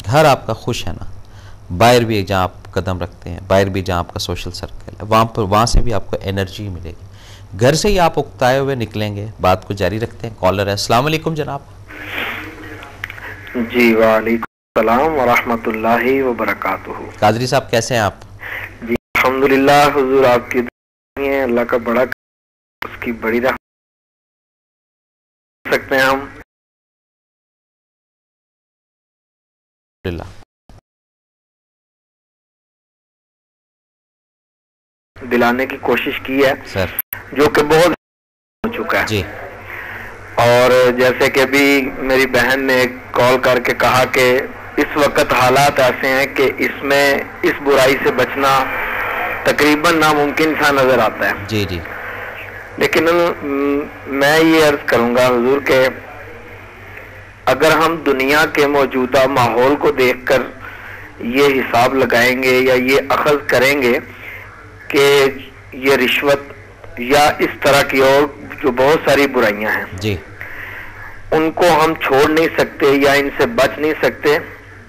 घर आपका खुश है ना, बाहर भी जहाँ आप कदम रखते हैं, बाहर भी जहाँ आपका सोशल सर्कल है, वहाँ से भी आपको एनर्जी मिलेगी। घर से ही आप उकताए हुए निकलेंगे। बात को जारी रखते हैं। कॉलर है। अस्सलाम वालेकुम जनाब। जी वालेकुम सलाम व रहमतुल्लाहि व बरकातुहू। कादरी साहब कैसे हैं आप? जी अल्हम्दुलिल्लाह, हुजूर आपकी दुआ है, अल्लाह का बड़ा उसकी बड़ी रहमत सकते हैं हम। दिलाने की कोशिश की है सर, जो कि बहुत हो चुका है जी। और जैसे कि अभी मेरी बहन ने कॉल करके कहा कि इस वक्त हालात ऐसे हैं कि इसमें इस बुराई से बचना तकरीबन नामुमकिन सा नजर आता है। जी जी। लेकिन मैं ये अर्ज करूंगा हुजूर के अगर हम दुनिया के मौजूदा माहौल को देखकर ये हिसाब लगाएंगे या ये अखज़ करेंगे कि ये रिश्वत या इस तरह की और जो बहुत सारी बुराइयां हैं जी, उनको हम छोड़ नहीं सकते या इनसे बच नहीं सकते,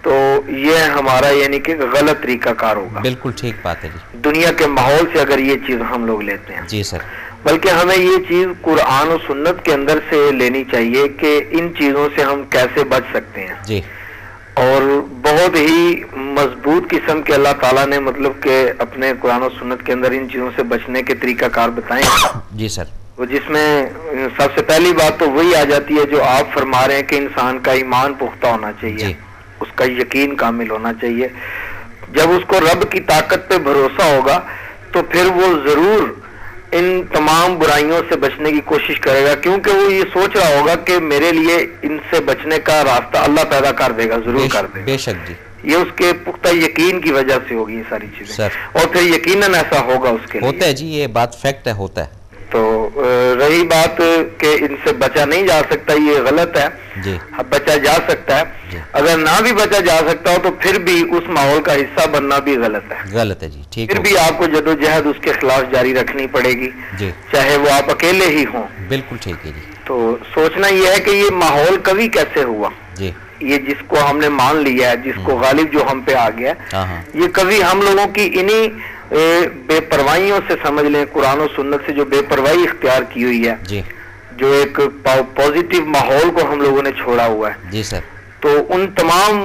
तो ये हमारा यानी कि गलत तरीकाकार होगा। बिल्कुल ठीक बात है जी। दुनिया के माहौल से अगर ये चीज हम लोग लेते हैं जी सर, बल्कि हमें ये चीज कुरान और सुन्नत के अंदर से लेनी चाहिए कि इन चीजों से हम कैसे बच सकते हैं जी। और बहुत ही मजबूत किस्म के अल्लाह ताला ने मतलब के अपने कुरान और सुन्नत के अंदर इन चीजों से बचने के तरीकाकार बताए जी सर। वो जिसमें सबसे पहली बात तो वही आ जाती है जो आप फरमा रहे हैं कि इंसान का ईमान पुख्ता होना चाहिए, उसका यकीन कामिल होना चाहिए। जब उसको रब की ताकत पे भरोसा होगा तो फिर वो जरूर इन तमाम बुराइयों से बचने की कोशिश करेगा, क्योंकि वो ये सोच रहा होगा कि मेरे लिए इनसे बचने का रास्ता अल्लाह पैदा कर देगा, जरूर कर देगा। बेशक जी। ये उसके पुख्ता यकीन की वजह से होगी ये सारी चीजें सर। और फिर यकीनन ऐसा होगा उसके लिए। होता है जी, ये बात फैक्ट है, होता है। तो रही बात कि इनसे बचा नहीं जा सकता, ये गलत है जी। बचा जा सकता है जी। अगर ना भी बचा जा सकता हो तो फिर भी उस माहौल का हिस्सा बनना भी गलत है। गलत है जी, ठीक। फिर भी आपको जदोजहद उसके खिलाफ जारी रखनी पड़ेगी जी, चाहे वो आप अकेले ही हों। बिल्कुल ठीक है जी। तो सोचना यह है कि ये माहौल कभी कैसे हुआ, जी। ये जिसको हमने मान लिया है, जिसको गालिब जो हम पे आ गया, ये कभी हम लोगों की इन्हीं बेपरवाहियों से समझ लें, कुरान और सुन्नत से जो बेपरवाही इख्तियार की हुई है जी, जो एक पॉजिटिव माहौल को हम लोगों ने छोड़ा हुआ है। जी सर। तो उन तमाम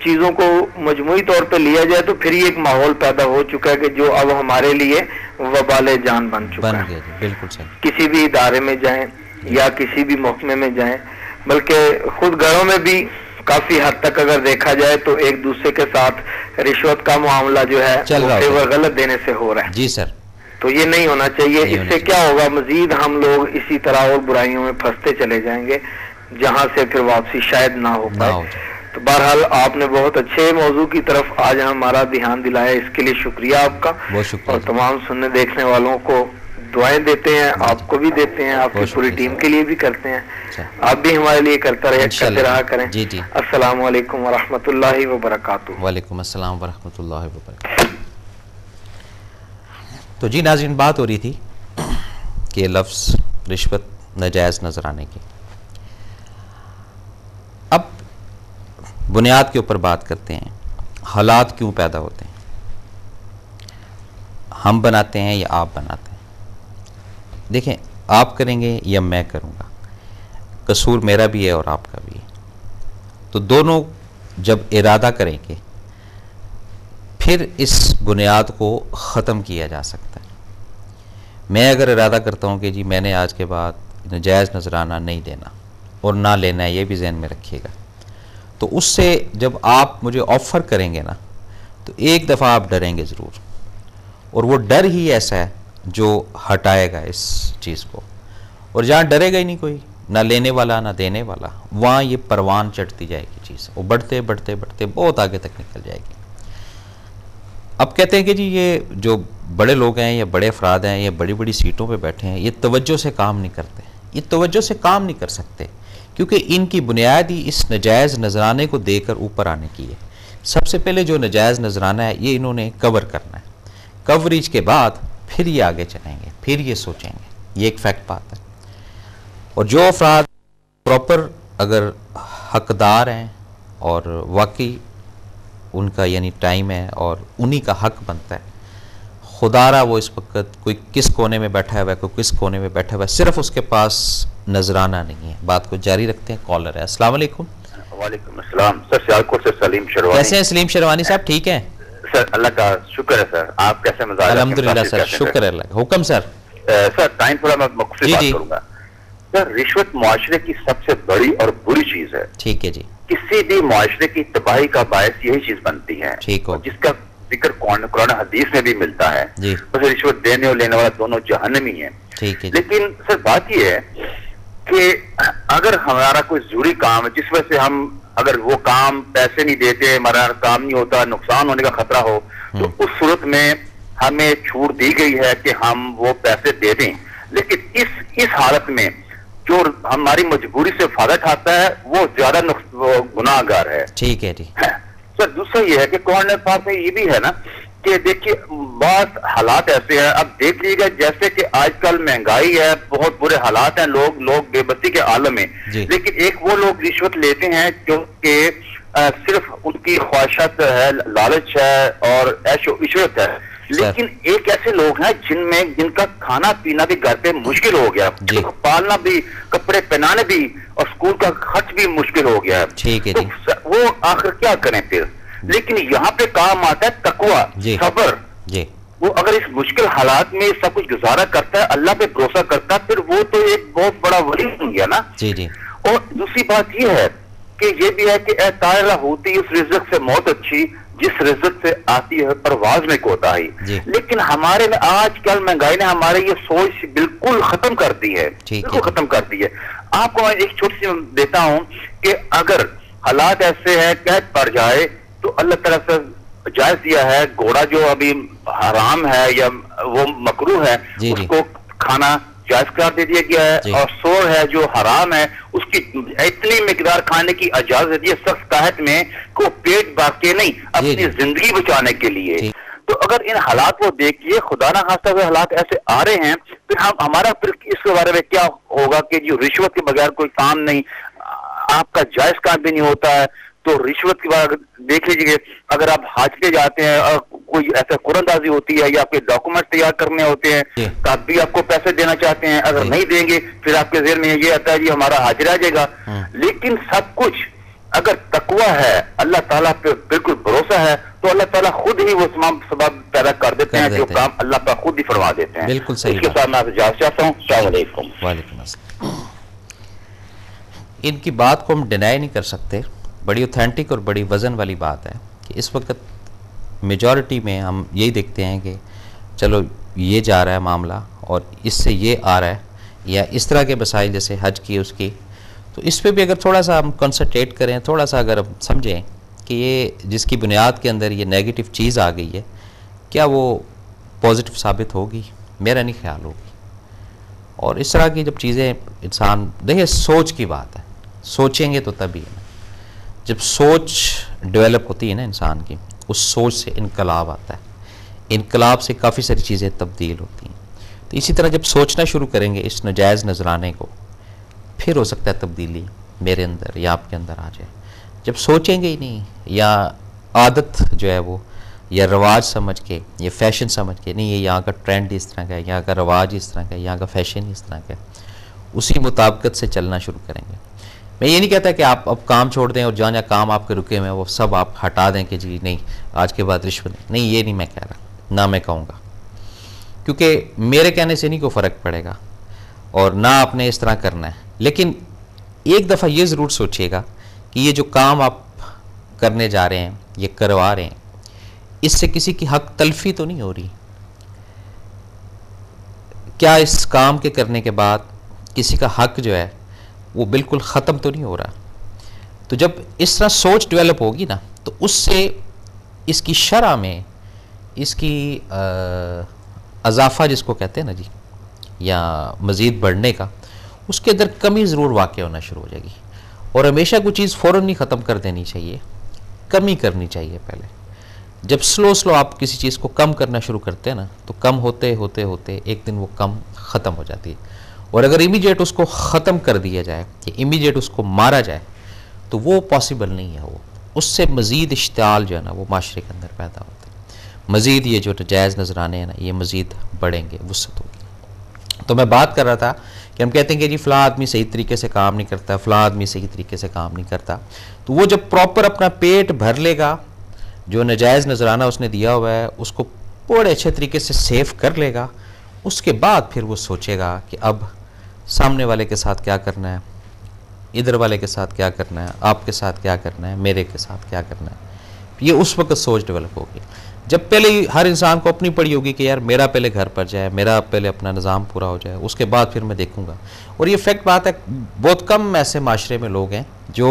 चीजों को मजमूई तौर पे लिया जाए तो फिर ये एक माहौल पैदा हो चुका है कि जो अब हमारे लिए वबाले जान बन चुका है। गया जी, बिल्कुल सही। किसी भी इदारे में जाएं या किसी भी महकमे में जाएं, बल्कि खुद घरों में भी काफी हद तक अगर देखा जाए तो एक दूसरे के साथ रिश्वत का मामला जो है वो गलत देने से हो रहा है। जी सर। तो ये नहीं होना चाहिए। इससे क्या होगा, मजीद हम लोग इसी तरह और बुराइयों में फंसते चले जाएंगे जहां से फिर वापसी शायद ना हो पाए। तो बहरहाल आपने बहुत अच्छे मौजू की तरफ आज हमारा ध्यान दिलाया, इसके लिए शुक्रिया आपका। बहुत शुक्रिया। और तमाम सुनने देखने वालों को दुआएं देते हैं, आपको भी देते हैं, आपकी पूरी टीम के लिए भी करते हैं। आप भी हमारे लिए करते रहा करें। जी जी। अस्सलाम वालेकुम व रहमतुल्लाहि व बरकातुहू। वालेकुम अस्सलाम व रहमतुल्लाहि व बरकातुहू। तो जी नाज़रीन, बात हो रही थी कि लफ्ज़ रिश्वत नाजायज़ नजर आने की। अब बुनियाद के ऊपर बात करते हैं, हालात क्यों पैदा होते हैं, हम बनाते हैं या आप बनाते हैं। देखें, आप करेंगे या मैं करूँगा, कसूर मेरा भी है और आपका भी है। तो दोनों जब इरादा करेंगे फिर इस बुनियाद को ख़त्म किया जा सकता है। मैं अगर इरादा करता हूँ कि जी मैंने आज के बाद नाजायज़ नजराना नहीं देना और ना लेना है, ये भी जहन में रखिएगा, तो उससे जब आप मुझे ऑफ़र करेंगे ना, तो एक दफ़ा आप डरेंगे ज़रूर, और वो डर ही ऐसा है जो हटाएगा इस चीज़ को। और जहाँ डरेगा ही नहीं कोई, ना लेने वाला ना देने वाला, वहाँ ये परवान चढ़ती जाएगी चीज़, वो बढ़ते बढ़ते बढ़ते बहुत आगे तक निकल जाएगी। अब कहते हैं कि जी ये जो बड़े लोग हैं या बड़े अफराद हैं या बड़ी बड़ी सीटों पे बैठे हैं, ये तवज्जो से काम नहीं करते। ये तवज्जो से काम नहीं कर सकते क्योंकि इनकी बुनियाद ही इस नाजायज़ नजराने को देकर ऊपर आने की है। सबसे पहले जो नाजायज़ नजराना है ये इन्होंने कवर करना है, कवरेज के बाद फिर ये आगे चलेंगे, फिर ये सोचेंगे। ये एक फैक्ट बात है। और जो अफराद प्रॉपर अगर हकदार हैं और वाकई उनका यानी टाइम है और उन्हीं का हक बनता है। खुदारा वो इस वक्त कोई किस कोने में बैठा हुआ है, कोई किस कोने में बैठा हुआ है, सिर्फ उसके पास नजराना नहीं है। बात को जारी रखते हैं, कॉलर है। अस्सलाम वालेकुम। वालेकुम अस्सलाम सर, सियालकोट से सलीम शेरवानी। कैसे हैं सलीम शेरवानी साहब? ठीक है सर, अल्लाह का शुक्र है सर। आप कैसे? मजाक? अल्हम्दुलिल्लाह सर, शुक्र है अल्लाह। हुक्म सर। सर टाइम थोड़ा मैं मुख्तलिफ बात करूंगा सर। रिश्वत मुआशरे की सबसे बड़ी और बुरी चीज है। ठीक है जी। किसी भी मुआशरे की तबाही का बायस यही चीज बनती है, ठीक हो, जिसका जिक्र कुरान हदीस में भी मिलता है। बस रिश्वत देने और लेने वाला दोनों जहन्नमी है। ठीक है। लेकिन सर बात यह है कि अगर हमारा कोई जरूरी काम है जिस वजह से हम अगर वो काम पैसे नहीं देते, हमारा काम नहीं होता, नुकसान होने का खतरा हो, तो उस सूरत में हमें छूट दी गई है कि हम वो पैसे दे दें। लेकिन इस हालत में जो हमारी मजबूरी से फायदा उठाता है वो ज्यादा गुनाहगार है। ठीक है जी। सर दूसरा ये है कि कुरान पाक में ये भी है ना कि देखिए बहुत हालात ऐसे हैं, अब देख लीजिएगा जैसे कि आजकल महंगाई है, बहुत बुरे हालात हैं, लोग बेबसी के आलम में। लेकिन एक वो लोग रिश्वत लेते हैं जो कि सिर्फ उनकी ख्वाहिशात है, लालच है और ऐशो इशरत है। लेकिन एक ऐसे लोग हैं जिनका खाना पीना भी घर पे मुश्किल हो गया, पालना भी, कपड़े पहनाने भी और स्कूल का खर्च भी मुश्किल हो गया है। ठीक है तो वो आखिर क्या करें फिर? लेकिन यहाँ पे काम आता है तकवा, सब्र। वो अगर इस मुश्किल हालात में सब कुछ गुजारा करता है, अल्लाह पे भरोसा करता है, फिर वो तो एक बहुत बड़ा वली बन गया ना। जी जी। और दूसरी बात ये है कि ये भी है कि तायरा होती उस रिज़्क़ से मौत अच्छी जिस रिज़्क़ से आती है परवाज में कोताही। लेकिन हमारे में आजकल महंगाई ने हमारे ये सोच बिल्कुल खत्म कर दी है, बिल्कुल खत्म कर दी है। आपको मैं एक छोटी सी देता हूं कि अगर हालात ऐसे हैं कैद पड़ जाए तो अल्लाह ताला से जायज दिया है, घोड़ा जो अभी हराम है या वो मकरूह है उसको खाना जायज करार दे दिया गया है, और सोर है जो हराम है उसकी इतनी मिकदार खाने की इजाजत दी है सख्त कायद में को पेट बाके नहीं अपनी जिंदगी बचाने के लिए। तो अगर इन हालात को देखिए, खुदा ना खास्ता अगर हालात ऐसे आ रहे हैं फिर हमारा फिर इसके बारे में क्या होगा कि जो रिश्वत के बगैर कोई काम नहीं, आपका जायज काम भी नहीं होता है। तो रिश्वत की बात देख लीजिए, अगर आप हज पे जाते हैं और कोई ऐसा कुरानदाजी होती है या आपके डॉक्यूमेंट तैयार करने होते हैं तब भी आपको पैसे देना चाहते हैं, अगर नहीं देंगे फिर आपके ज़हन में ये आता है जी हमारा हज रह जाएगा। लेकिन सब कुछ अगर तकवा है, अल्लाह ताला पे बिल्कुल भरोसा है, तो अल्लाह ताला खुद ही वो तमाम सबब पैदा कर देते हैं, जो काम अल्लाह ताला खुद ही फरमा देते हैं। बिल्कुल सही। इसके साथ मैं आपसे इजाज़त चाहता हूँ। अस्सलाम वालेकुम। वालेकुम अस्सलाम। इनकी बात को हम डिनाई नहीं कर सकते, बड़ी ऑथेंटिक और बड़ी वज़न वाली बात है कि इस वक्त मेजॉरिटी में हम यही देखते हैं कि चलो ये जा रहा है मामला और इससे ये आ रहा है, या इस तरह के मसाइल जैसे हज की उसकी, तो इस पे भी अगर थोड़ा सा हम कंसंट्रेट करें, थोड़ा सा अगर हम समझें कि ये जिसकी बुनियाद के अंदर ये नेगेटिव चीज़ आ गई है, क्या वो पॉजिटिव साबित होगी? मेरा नहीं ख्याल होगी। और इस तरह की जब चीज़ें इंसान देखिए, सोच की बात है, सोचेंगे तो तभी है ना। जब सोच डेवलप होती है ना इंसान की, उस सोच से इनकलाब आता है, इनकलाब से काफ़ी सारी चीज़ें तब्दील होती हैं। तो इसी तरह जब सोचना शुरू करेंगे इस नाजायज़ नजराने को, फिर हो सकता है तब्दीली मेरे अंदर या आपके अंदर आ जाए। जब सोचेंगे ही नहीं, या आदत जो है वो, या रवाज समझ के, या फैशन समझ के, नहीं ये यहाँ का ट्रेंड इस तरह का है, यहाँ का रवाज इस तरह का है, यहाँ का फैशन इस तरह का है, उसी मुताबिकत से चलना शुरू करेंगे। मैं ये नहीं कहता कि आप अब काम छोड़ दें और जहाँ जहाँ काम आपके रुके हुए हैं वो सब आप हटा दें कि जी नहीं आज के बाद रिश्वत नहीं, ये नहीं मैं कह रहा, ना मैं कहूँगा, क्योंकि मेरे कहने से नहीं कोई फ़र्क पड़ेगा और ना आपने इस तरह करना है। लेकिन एक दफ़ा ये ज़रूर सोचिएगा कि ये जो काम आप करने जा रहे हैं, ये करवा रहे हैं, इससे किसी की हक तलफी तो नहीं हो रही? क्या इस काम के करने के बाद किसी का हक जो है वो बिल्कुल ख़त्म तो नहीं हो रहा? तो जब इस तरह सोच डेवलप होगी ना, तो उससे इसकी शरह में इसकी अज़ाफ़ा जिसको कहते हैं ना जी, या मज़ीद बढ़ने का, उसके अंदर कमी ज़रूर वाक़ होना शुरू हो जाएगी। और हमेशा कोई चीज़ फ़ौरन नहीं ख़त्म कर देनी चाहिए, कमी करनी चाहिए पहले। जब स्लो आप किसी चीज़ को कम करना शुरू करते हैं ना, तो कम होते होते होते एक दिन वो कम ख़त्म हो जाती है। और अगर इमीडिएट उसको ख़त्म कर दिया जाए, कि इमीडिएट उसको मारा जाए, तो वो पॉसिबल नहीं है। वो उससे मज़ीद इश्तियाल जो है ना वो माशरे के अंदर पैदा होता है, मज़ीद ये जो नजायज़ नजराने हैं ना ये मज़ीद बढ़ेंगे, वुसअत होगी। तो मैं बात कर रहा था कि हम कहते हैं कि जी फ़लाँ आदमी सही तरीके से काम नहीं करता, फ़लाँ आदमी सही तरीके से काम नहीं करता, तो वो जब प्रॉपर अपना पेट भर लेगा, जो नजायज़ नजराना उसने दिया हुआ है उसको बड़े अच्छे तरीके से सेव कर लेगा, उसके बाद फिर वो सोचेगा कि अब सामने वाले के साथ क्या करना है, इधर वाले के साथ क्या करना है, आपके साथ क्या करना है, मेरे के साथ क्या करना है। ये उस वक्त सोच डेवलप होगी जब पहले हर इंसान को अपनी पड़ी होगी कि यार मेरा पहले घर पर जाए, मेरा पहले अपना निज़ाम पूरा हो जाए, उसके बाद फिर मैं देखूंगा। और ये फैक्ट बात है, बहुत कम ऐसे माशरे में लोग हैं जो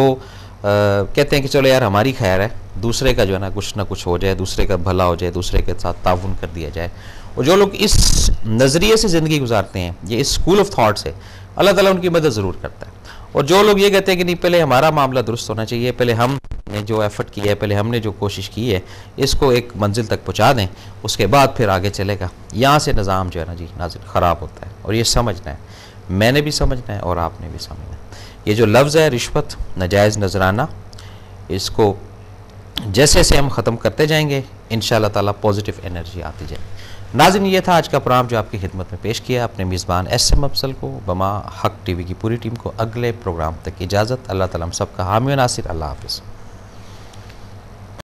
कहते हैं कि चलो यार हमारी खैर है, दूसरे का जो है ना कुछ हो जाए, दूसरे का भला हो जाए, दूसरे के साथ ताउन कर दिया जाए। और जो लोग इस नज़रिए से ज़िंदगी गुजारते हैं, ये इस स्कूल ऑफ थाट से, अल्लाह ताला उनकी मदद ज़रूर करता है। और जो लोग ये कहते हैं कि नहीं पहले हमारा मामला दुरुस्त होना चाहिए, पहले हमने जो एफर्ट किया है, पहले हमने जो कोशिश की है इसको एक मंजिल तक पहुँचा दें, उसके बाद फिर आगे चलेगा, यहाँ से निज़ाम जो है ना जी नाज़िल ख़राब होता है। और ये समझना है, मैंने भी समझना है और आपने भी समझना है। ये जो लफ्ज़ है रिश्वत, नाजायज़ नजराना, इसको जैसे जैसे हम ख़त्म करते जाएंगे इंशाअल्लाह ताला पॉजिटिव एनर्जी आती जाएगी। नाज़रीन, ये था आज का प्रोग्राम जो आपकी खिदमत में पेश किया अपने मेज़बान SM अफसल को, बमा हक TV की पूरी टीम को। अगले प्रोग्राम तक इजाज़त। अल्लाह ताला हम सबका हामी व नासिर। अल्लाह हाफ़िज़।